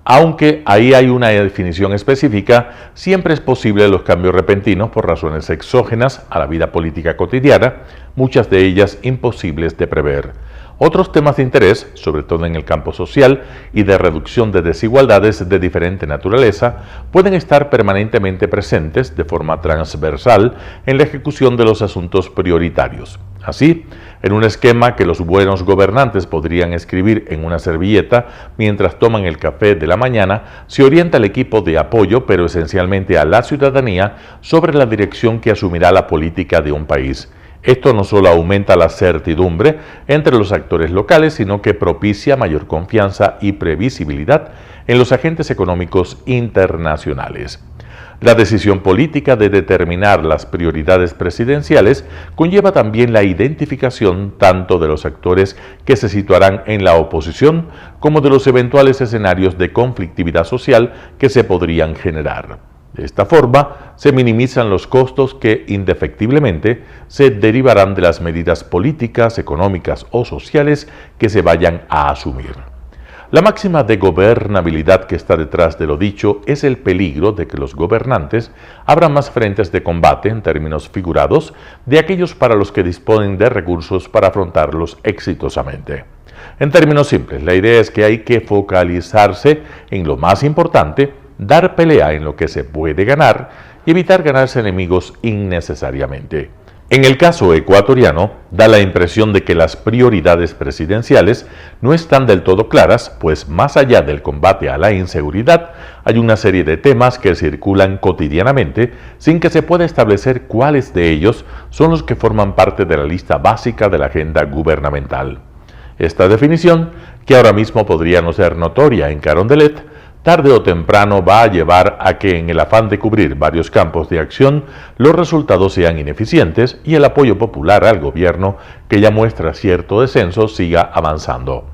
Aunque ahí hay una definición específica, siempre es posible los cambios repentinos por razones exógenas a la vida política cotidiana, muchas de ellas imposibles de prever. Otros temas de interés, sobre todo en el campo social y de reducción de desigualdades de diferente naturaleza, pueden estar permanentemente presentes de forma transversal en la ejecución de los asuntos prioritarios. Así, en un esquema que los buenos gobernantes podrían escribir en una servilleta mientras toman el café de la mañana, se orienta el equipo de apoyo, pero esencialmente a la ciudadanía, sobre la dirección que asumirá la política de un país. Esto no solo aumenta la certidumbre entre los actores locales, sino que propicia mayor confianza y previsibilidad en los agentes económicos internacionales. La decisión política de determinar las prioridades presidenciales conlleva también la identificación tanto de los actores que se situarán en la oposición como de los eventuales escenarios de conflictividad social que se podrían generar. De esta forma, se minimizan los costos que indefectiblemente se derivarán de las medidas políticas, económicas o sociales que se vayan a asumir. La máxima de gobernabilidad que está detrás de lo dicho es el peligro de que los gobernantes abran más frentes de combate, en términos figurados, de aquellos para los que disponen de recursos para afrontarlos exitosamente. En términos simples, la idea es que hay que focalizarse en lo más importante, dar pelea en lo que se puede ganar y evitar ganarse enemigos innecesariamente. En el caso ecuatoriano, da la impresión de que las prioridades presidenciales no están del todo claras, pues más allá del combate a la inseguridad, hay una serie de temas que circulan cotidianamente sin que se pueda establecer cuáles de ellos son los que forman parte de la lista básica de la agenda gubernamental. Esta definición, que ahora mismo podría no ser notoria en Carondelet, tarde o temprano va a llevar a que en el afán de cubrir varios campos de acción, los resultados sean ineficientes y el apoyo popular al gobierno, que ya muestra cierto descenso, siga avanzando.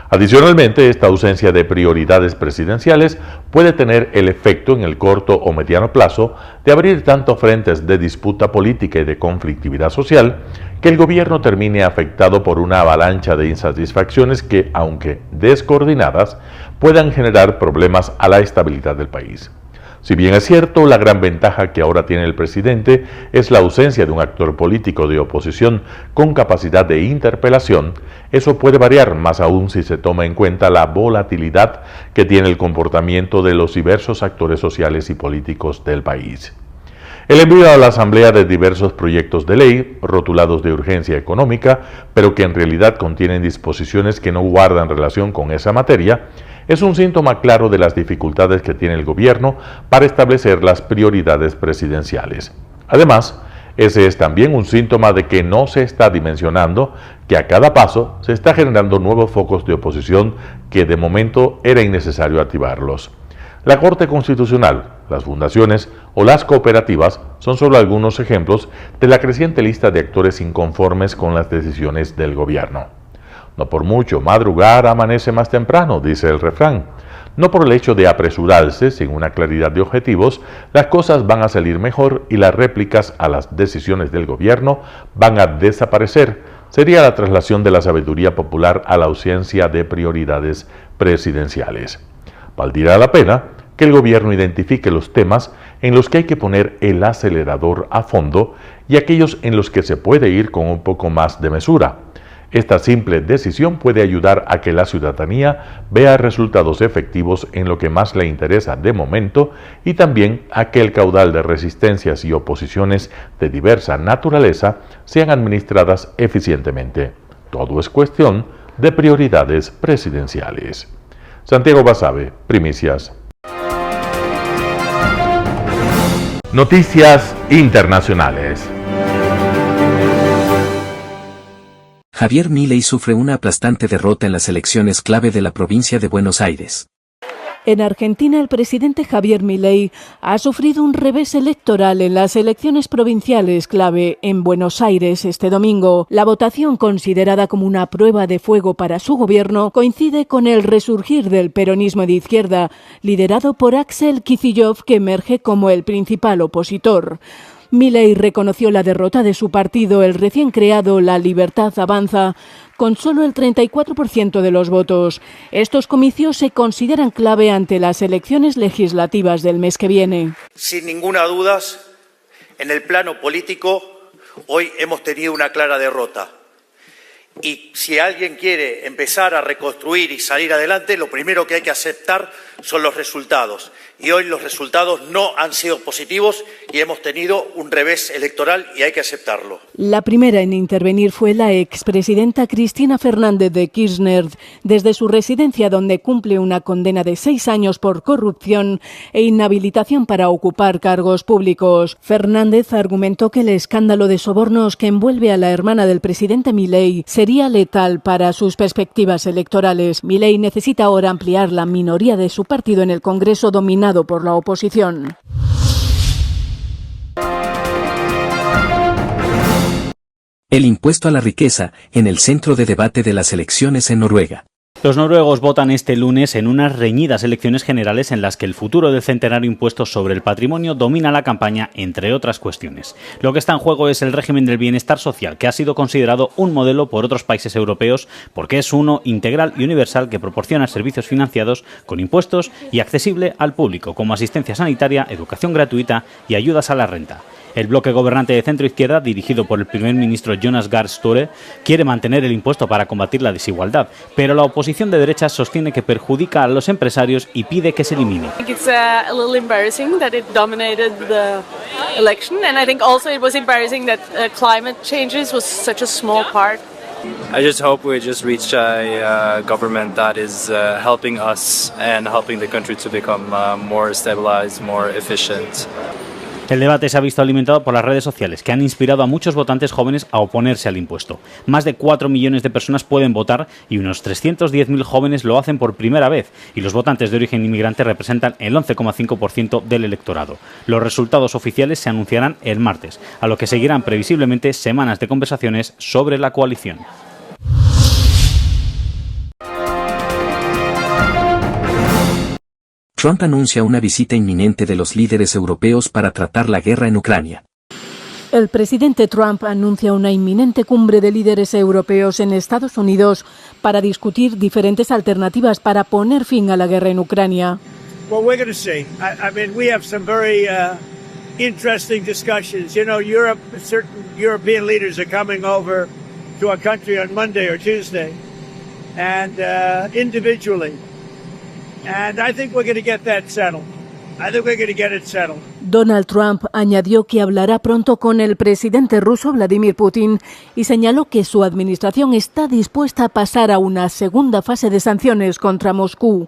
Adicionalmente, esta ausencia de prioridades presidenciales puede tener el efecto en el corto o mediano plazo de abrir tanto frentes de disputa política y de conflictividad social, que el gobierno termine afectado por una avalancha de insatisfacciones que, aunque descoordinadas, puedan generar problemas a la estabilidad del país. Si bien es cierto, la gran ventaja que ahora tiene el presidente es la ausencia de un actor político de oposición con capacidad de interpelación, eso puede variar más aún si se toma en cuenta la volatilidad que tiene el comportamiento de los diversos actores sociales y políticos del país. El envío a la Asamblea de diversos proyectos de ley, rotulados de urgencia económica, pero que en realidad contienen disposiciones que no guardan relación con esa materia, es un síntoma claro de las dificultades que tiene el gobierno para establecer las prioridades presidenciales. Además, ese es también un síntoma de que no se está dimensionando que a cada paso se está generando nuevos focos de oposición que de momento era innecesario activarlos. La Corte Constitucional, las fundaciones o las cooperativas son solo algunos ejemplos de la creciente lista de actores inconformes con las decisiones del gobierno. No por mucho madrugar amanece más temprano, dice el refrán. No por el hecho de apresurarse sin una claridad de objetivos, las cosas van a salir mejor y las réplicas a las decisiones del gobierno van a desaparecer. Sería la traslación de la sabiduría popular a la ausencia de prioridades presidenciales. Valdría la pena que el gobierno identifique los temas en los que hay que poner el acelerador a fondo y aquellos en los que se puede ir con un poco más de mesura. Esta simple decisión puede ayudar a que la ciudadanía vea resultados efectivos en lo que más le interesa de momento y también a que el caudal de resistencias y oposiciones de diversa naturaleza sean administradas eficientemente. Todo es cuestión de prioridades presidenciales. Santiago Basabe, Primicias. Noticias internacionales. Javier Milei sufre una aplastante derrota en las elecciones clave de la provincia de Buenos Aires. En Argentina, el presidente Javier Milei ha sufrido un revés electoral en las elecciones provinciales clave en Buenos Aires este domingo. La votación, considerada como una prueba de fuego para su gobierno, coincide con el resurgir del peronismo de izquierda, liderado por Axel Kicillof, que emerge como el principal opositor. Milei reconoció la derrota de su partido, el recién creado La Libertad Avanza, con solo el 34% de los votos. Estos comicios se consideran clave ante las elecciones legislativas del mes que viene. Sin ninguna duda, en el plano político, hoy hemos tenido una clara derrota. Y si alguien quiere empezar a reconstruir y salir adelante, lo primero que hay que aceptar son los resultados. Y hoy los resultados no han sido positivos y hemos tenido un revés electoral y hay que aceptarlo. La primera en intervenir fue la expresidenta Cristina Fernández de Kirchner, desde su residencia donde cumple una condena de 6 años por corrupción e inhabilitación para ocupar cargos públicos. Fernández argumentó que el escándalo de sobornos que envuelve a la hermana del presidente Milei sería letal para sus perspectivas electorales. Milei necesita ahora ampliar la minoría de su partido en el Congreso dominado por la oposición. El impuesto a la riqueza, en el centro de debate de las elecciones en Noruega. Los noruegos votan este lunes en unas reñidas elecciones generales en las que el futuro del centenario impuesto sobre el patrimonio domina la campaña, entre otras cuestiones. Lo que está en juego es el régimen del bienestar social, que ha sido considerado un modelo por otros países europeos porque es uno integral y universal que proporciona servicios financiados con impuestos y accesible al público, como asistencia sanitaria, educación gratuita y ayudas a la renta. El bloque gobernante de centro-izquierda, dirigido por el primer ministro Jonas Gahr Støre, quiere mantener el impuesto para combatir la desigualdad, pero la oposición de derechas sostiene que perjudica a los empresarios y pide que se elimine. election, and I think also it was embarrassing that climate changes was such a small part. I just hope we just reach a government that is helping us and helping the country to become more stabilized, more efficient. El debate se ha visto alimentado por las redes sociales, que han inspirado a muchos votantes jóvenes a oponerse al impuesto. Más de 4 millones de personas pueden votar y unos 310.000 jóvenes lo hacen por primera vez, y los votantes de origen inmigrante representan el 11,5% del electorado. Los resultados oficiales se anunciarán el martes, a lo que seguirán previsiblemente semanas de conversaciones sobre la coalición. Trump anuncia una visita inminente de los líderes europeos para tratar la guerra en Ucrania. El presidente Trump anuncia una inminente cumbre de líderes europeos en Estados Unidos para discutir diferentes alternativas para poner fin a la guerra en Ucrania. Well, we're going to see. I mean, we have some very interesting discussions. You know, Europe, certain European leaders are coming over to our country on Monday or Tuesday, and individually. And I think we're going to get that settled. I think we're going to get it settled. Donald Trump añadió que hablará pronto con el presidente ruso Vladimir Putin y señaló que su administración está dispuesta a pasar a una segunda fase de sanciones contra Moscú.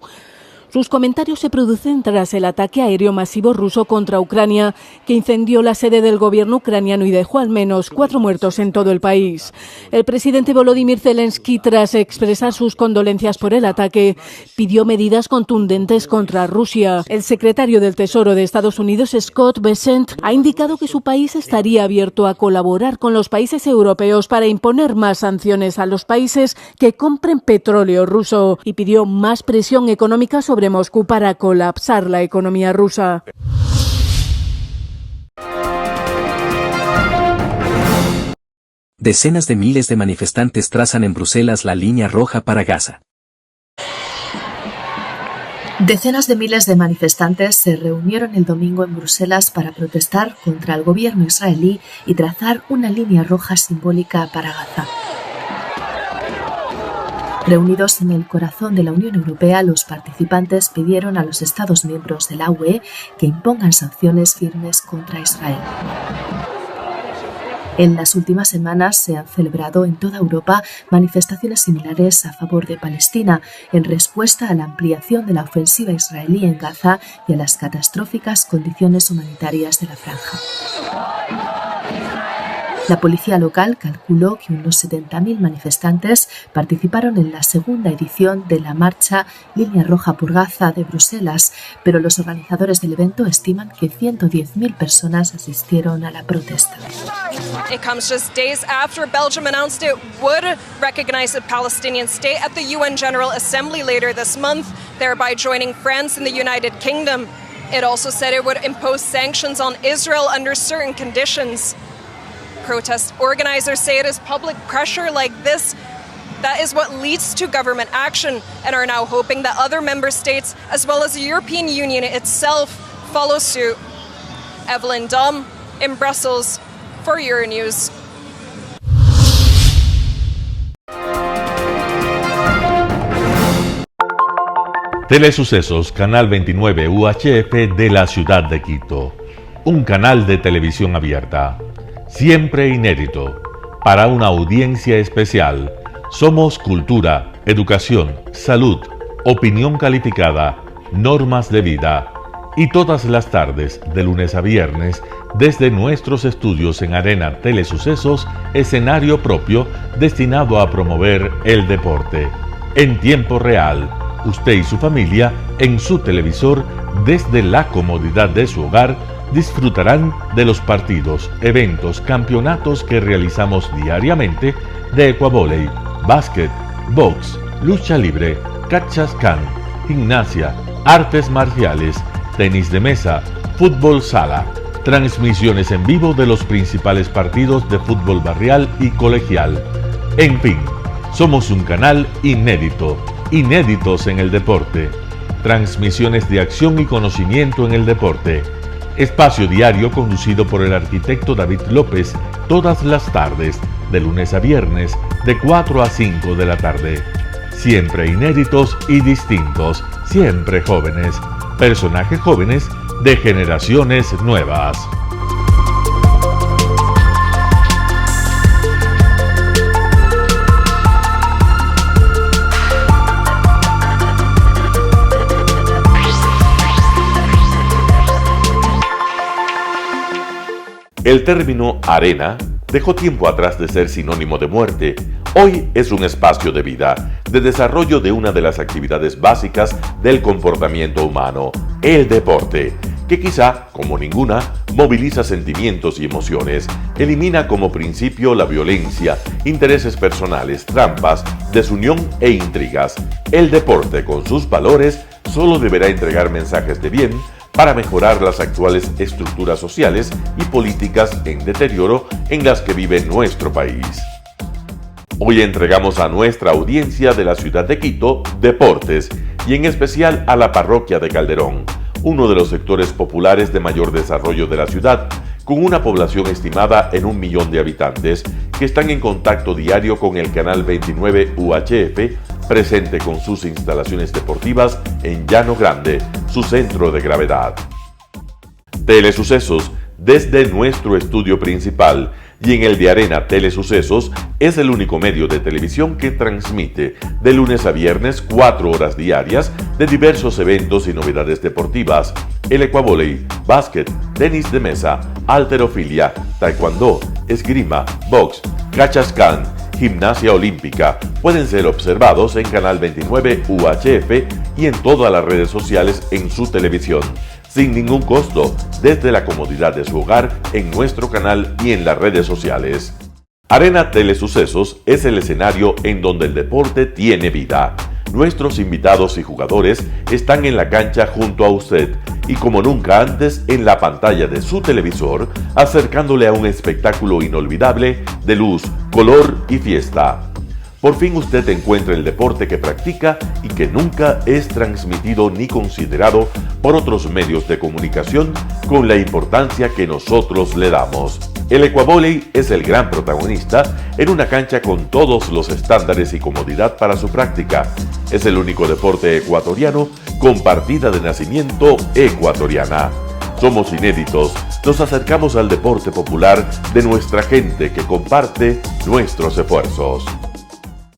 Sus comentarios se producen tras el ataque aéreo masivo ruso contra Ucrania, que incendió la sede del gobierno ucraniano y dejó al menos 4 muertos en todo el país. El presidente Volodymyr Zelensky, tras expresar sus condolencias por el ataque, pidió medidas contundentes contra Rusia. El secretario del Tesoro de Estados Unidos, Scott Bessent, ha indicado que su país estaría abierto a colaborar con los países europeos para imponer más sanciones a los países que compren petróleo ruso, y pidió más presión económica sobre Moscú para colapsar la economía rusa. Decenas de miles de manifestantes trazan en Bruselas la línea roja para Gaza. Decenas de miles de manifestantes se reunieron el domingo en Bruselas para protestar contra el gobierno israelí y trazar una línea roja simbólica para Gaza. Reunidos en el corazón de la Unión Europea, los participantes pidieron a los Estados miembros de la UE que impongan sanciones firmes contra Israel. En las últimas semanas se han celebrado en toda Europa manifestaciones similares a favor de Palestina, en respuesta a la ampliación de la ofensiva israelí en Gaza y a las catastróficas condiciones humanitarias de la franja. La policía local calculó que unos 70.000 manifestantes participaron en la segunda edición de la marcha Línea Roja por Gaza de Bruselas, pero los organizadores del evento estiman que 110.000 personas asistieron a la protesta. It comes just days after Belgium announced it would recognize a Palestinian state at the UN General Assembly later this month, thereby joining France and the United Kingdom. It also said it would impose sanctions on Israel under certain conditions. Protest organizers say it is public pressure like this that is what leads to government action, and are now hoping that other member states, as well as the European Union itself, follow suit. Evelyn Dom in Brussels for Euronews. Telesucesos, Canal 29 UHF de la ciudad de Quito. Un canal de televisión abierta. Siempre inédito, para una audiencia especial. Somos cultura, educación, salud, opinión calificada, normas de vida. Y todas las tardes, de lunes a viernes, desde nuestros estudios en Arena Telesucesos, escenario propio destinado a promover el deporte. En tiempo real, usted y su familia, en su televisor, desde la comodidad de su hogar, disfrutarán de los partidos, eventos, campeonatos que realizamos diariamente de ecuavóley, básquet, box, lucha libre, cachascán, gimnasia, artes marciales, tenis de mesa, fútbol sala, transmisiones en vivo de los principales partidos de fútbol barrial y colegial. En fin, somos un canal inédito, inéditos en el deporte. Transmisiones de acción y conocimiento en el deporte. Espacio diario conducido por el arquitecto David López todas las tardes, de lunes a viernes, de 4 a 5 de la tarde. Siempre inéditos y distintos, siempre jóvenes. Personajes jóvenes de generaciones nuevas. El término arena dejó tiempo atrás de ser sinónimo de muerte. Hoy es un espacio de vida, de desarrollo de una de las actividades básicas del comportamiento humano, el deporte, que quizá, como ninguna, moviliza sentimientos y emociones, elimina como principio la violencia, intereses personales, trampas, desunión e intrigas. El deporte, con sus valores, solo deberá entregar mensajes de bien para mejorar las actuales estructuras sociales y políticas en deterioro en las que vive nuestro país. Hoy entregamos a nuestra audiencia de la ciudad de Quito deportes y en especial a la parroquia de Calderón, uno de los sectores populares de mayor desarrollo de la ciudad, con una población estimada en 1 millón de habitantes que están en contacto diario con el canal 29 UHF, presente con sus instalaciones deportivas en Llano Grande, su centro de gravedad. Telesucesos, desde nuestro estudio principal y en el de Arena Telesucesos, es el único medio de televisión que transmite de lunes a viernes 4 horas diarias de diversos eventos y novedades deportivas: el ecuavóley, básquet, tenis de mesa, halterofilia, taekwondo, esgrima, box, cachascán, gimnasia olímpica. Pueden ser observados en Canal 29 UHF y en todas las redes sociales en su televisión, sin ningún costo, desde la comodidad de su hogar, en nuestro canal y en las redes sociales. Arena Telesucesos es el escenario en donde el deporte tiene vida. Nuestros invitados y jugadores están en la cancha junto a usted y como nunca antes en la pantalla de su televisor, acercándole a un espectáculo inolvidable de luz, color y fiesta. Por fin usted encuentra el deporte que practica y que nunca es transmitido ni considerado por otros medios de comunicación con la importancia que nosotros le damos. El ecuavóley es el gran protagonista en una cancha con todos los estándares y comodidad para su práctica. Es el único deporte ecuatoriano con partida de nacimiento ecuatoriana. Somos inéditos, nos acercamos al deporte popular de nuestra gente que comparte nuestros esfuerzos.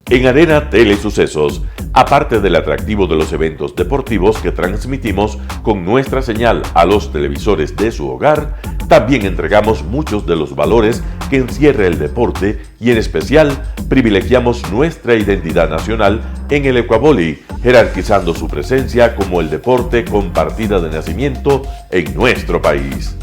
En Arena Telesucesos, aparte del atractivo de los eventos deportivos que transmitimos con nuestra señal a los televisores de su hogar, también entregamos muchos de los valores que encierra el deporte y en especial privilegiamos nuestra identidad nacional en el ecuavóley, jerarquizando su presencia como el deporte con partida de nacimiento en nuestro país.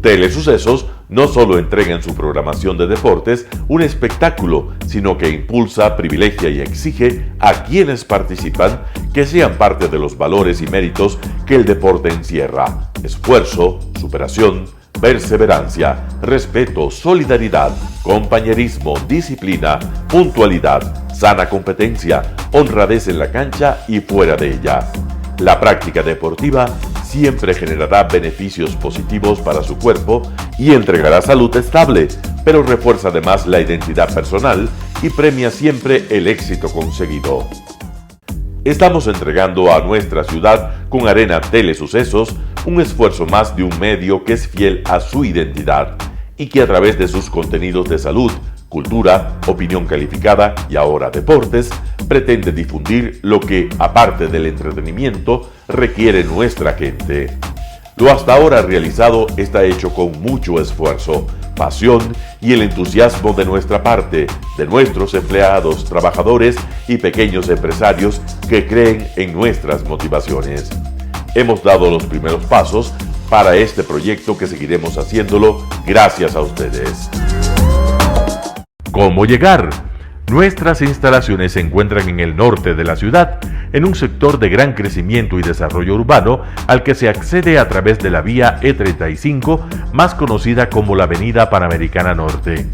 Telesucesos no solo entrega en su programación de deportes un espectáculo, sino que impulsa, privilegia y exige a quienes participan que sean parte de los valores y méritos que el deporte encierra: esfuerzo, superación, perseverancia, respeto, solidaridad, compañerismo, disciplina, puntualidad, sana competencia, honradez en la cancha y fuera de ella. La práctica deportiva siempre generará beneficios positivos para su cuerpo y entregará salud estable, pero refuerza además la identidad personal y premia siempre el éxito conseguido. Estamos entregando a nuestra ciudad con Arena Telesucesos un esfuerzo más de un medio que es fiel a su identidad y que a través de sus contenidos de salud, cultura, opinión calificada y ahora deportes, pretende difundir lo que, aparte del entretenimiento, requiere nuestra gente. Lo hasta ahora realizado está hecho con mucho esfuerzo, pasión y el entusiasmo de nuestra parte, de nuestros empleados, trabajadores y pequeños empresarios que creen en nuestras motivaciones. Hemos dado los primeros pasos para este proyecto que seguiremos haciéndolo gracias a ustedes. ¿Cómo llegar? Nuestras instalaciones se encuentran en el norte de la ciudad, en un sector de gran crecimiento y desarrollo urbano al que se accede a través de la vía E35, más conocida como la Avenida Panamericana Norte.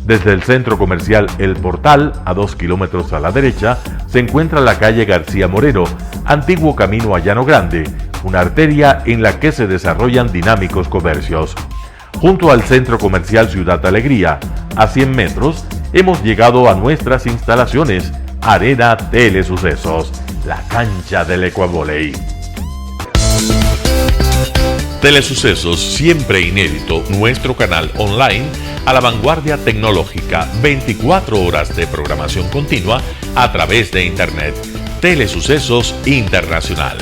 Desde el centro comercial El Portal, a 2 kilómetros a la derecha, se encuentra la calle García Moreno, antiguo camino a Llano Grande, una arteria en la que se desarrollan dinámicos comercios. Junto al centro comercial Ciudad Alegría, a 100 metros, hemos llegado a nuestras instalaciones, Arena Telesucesos, la cancha del ecuavóley. Telesucesos, siempre inédito, nuestro canal online a la vanguardia tecnológica, 24 horas de programación continua a través de Internet. Telesucesos Internacional.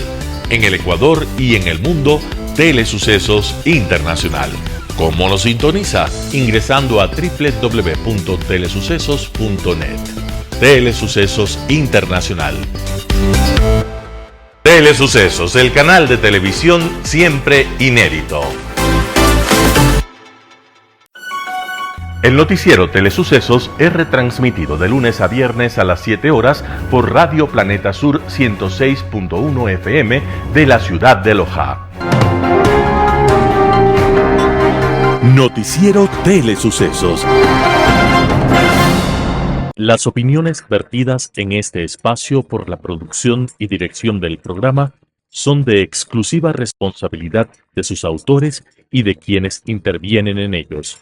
En el Ecuador y en el mundo, Telesucesos Internacional. ¿Cómo lo sintoniza? Ingresando a www.telesucesos.net. Telesucesos Internacional. Telesucesos, el canal de televisión siempre inédito. El noticiero Telesucesos es retransmitido de lunes a viernes a las 7 horas por Radio Planeta Sur 106.1 FM de la ciudad de Loja. Noticiero Telesucesos. Las opiniones vertidas en este espacio por la producción y dirección del programa son de exclusiva responsabilidad de sus autores y de quienes intervienen en ellos.